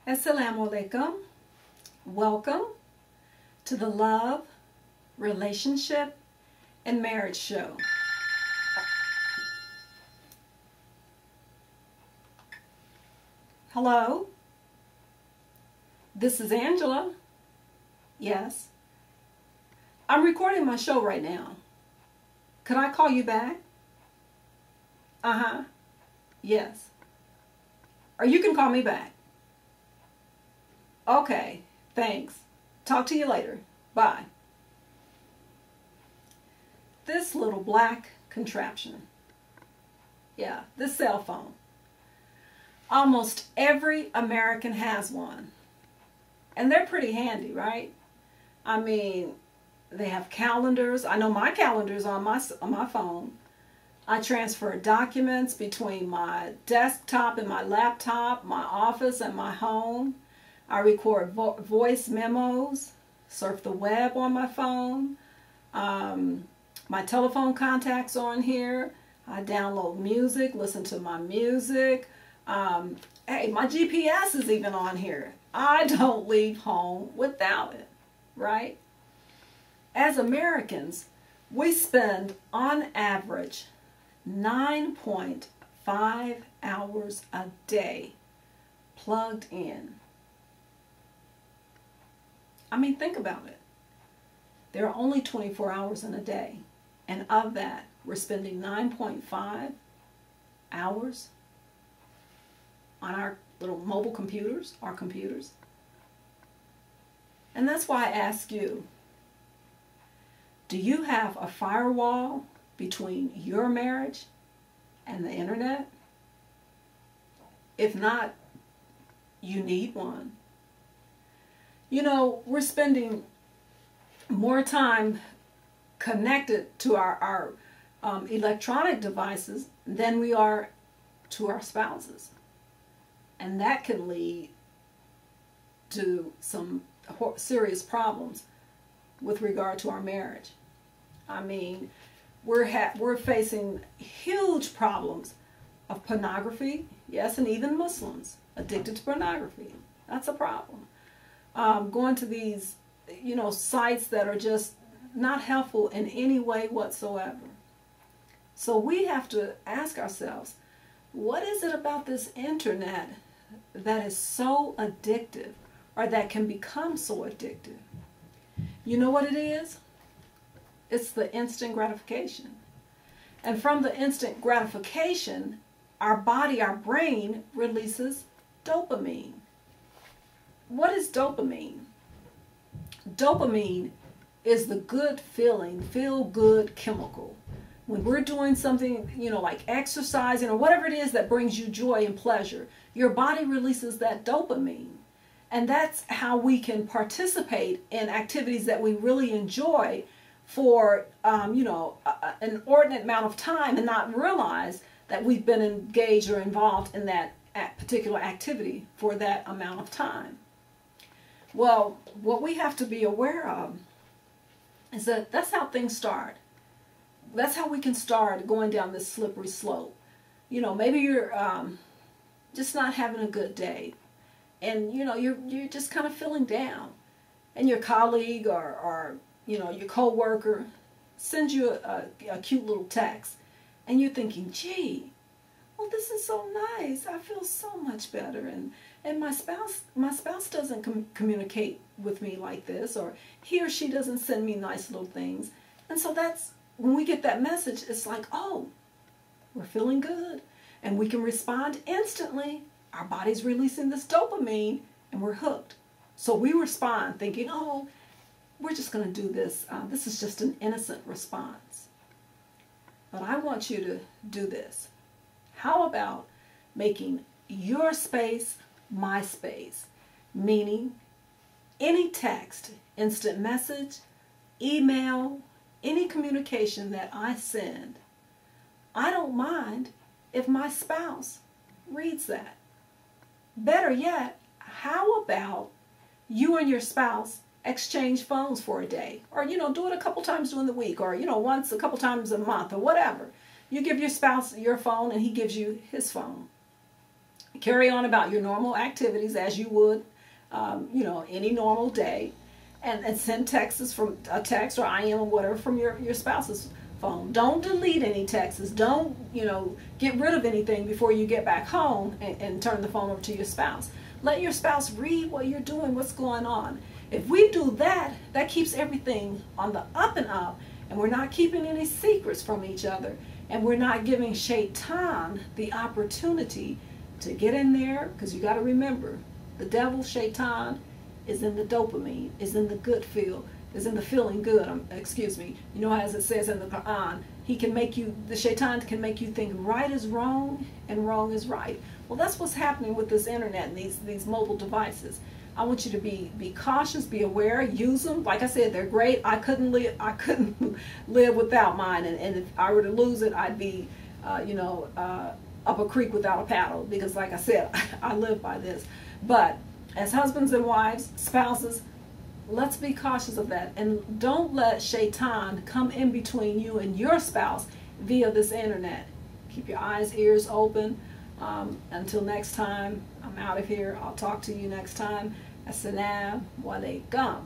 Assalamu alaikum. Welcome to the Love, Relationship, and Marriage Show. Hello? This is Angela. Yes. I'm recording my show right now. Could I call you back? Uh-huh. Yes. Or you can call me back. Okay, thanks. Talk to you later. Bye. This little black contraption. Yeah, this cell phone. Almost every American has one. And they're pretty handy, right? I mean, they have calendars. I know my calendar's on my phone. I transfer documents between my desktop and my laptop, my office and my home. I record voice memos, surf the web on my phone. My telephone contacts on here. I download music, listen to my music. Hey, my GPS is even on here. I don't leave home without it, right? As Americans, we spend on average 9.5 hours a day plugged in. I mean, think about it. There are only 24 hours in a day. And of that, we're spending 9.5 hours on our little mobile computers, our computers. And that's why I ask you, do you have a firewall between your marriage and the internet? If not, you need one. You know, we're spending more time connected to our electronic devices than we are to our spouses. And that can lead to some serious problems with regard to our marriage. I mean, we're facing huge problems of pornography, yes, and even Muslims addicted to pornography. That's a problem. Going to these, sites that are just not helpful in any way whatsoever. So we have to ask ourselves, what is it about this internet that is so addictive, or that can become so addictive? You know what it is? It's the instant gratification. And from the instant gratification, our body, our brain releases dopamine. What is dopamine? Dopamine is the good feeling, feel-good chemical. When we're doing something, like exercising or whatever it is that brings you joy and pleasure, your body releases that dopamine. And that's how we can participate in activities that we really enjoy for, an inordinate amount of time and not realize that we've been engaged or involved in that particular activity for that amount of time. Well, what we have to be aware of is that that's how things start. That's how we can start going down this slippery slope. Maybe you're just not having a good day, and you're just kind of feeling down, and your colleague or your coworker sends you a cute little text, and you're thinking, gee, well, this is so nice. I feel so much better, and my spouse doesn't communicate with me like this, or he or she doesn't send me nice little things. And so that's when we get that message, it's like, oh, we're feeling good, and we can respond instantly. Our body's releasing this dopamine, and we're hooked. So we respond thinking, oh, we're just going to do this. This is just an innocent response. But I want you to do this. How about making your space my space? Meaning any text, instant message, email, any communication that I send, I don't mind if my spouse reads that. Better yet, how about you and your spouse exchange phones for a day? Or, do it a couple times during the week, or, once a couple times a month, or whatever. You give your spouse your phone and he gives you his phone. Carry on about your normal activities as you would, any normal day, and send texts from a text or IM or whatever from your spouse's phone. Don't delete any texts. Don't, get rid of anything before you get back home and turn the phone over to your spouse. Let your spouse read what you're doing, what's going on. If we do that, that keeps everything on the up and up, and we're not keeping any secrets from each other, and we're not giving Shaitan the opportunity to get in there, because you got to remember, the devil, Shaitan, is in the dopamine, is in the good feel, is in the feeling good, as it says in the Quran, the Shaitan can make you think right is wrong and wrong is right. Well, that's what's happening with this internet and these mobile devices. I want you to be cautious, be aware, use them. Like I said, they're great. I couldn't live without mine, and if I were to lose it, I'd be, up a creek without a paddle, because like I said, I live by this. But as husbands and wives, spouses, let's be cautious of that, and don't let Shaitan come in between you and your spouse via this internet. Keep your eyes, ears open. Until next time, I'm out of here. I'll talk to you next time. Assalamu alaikum.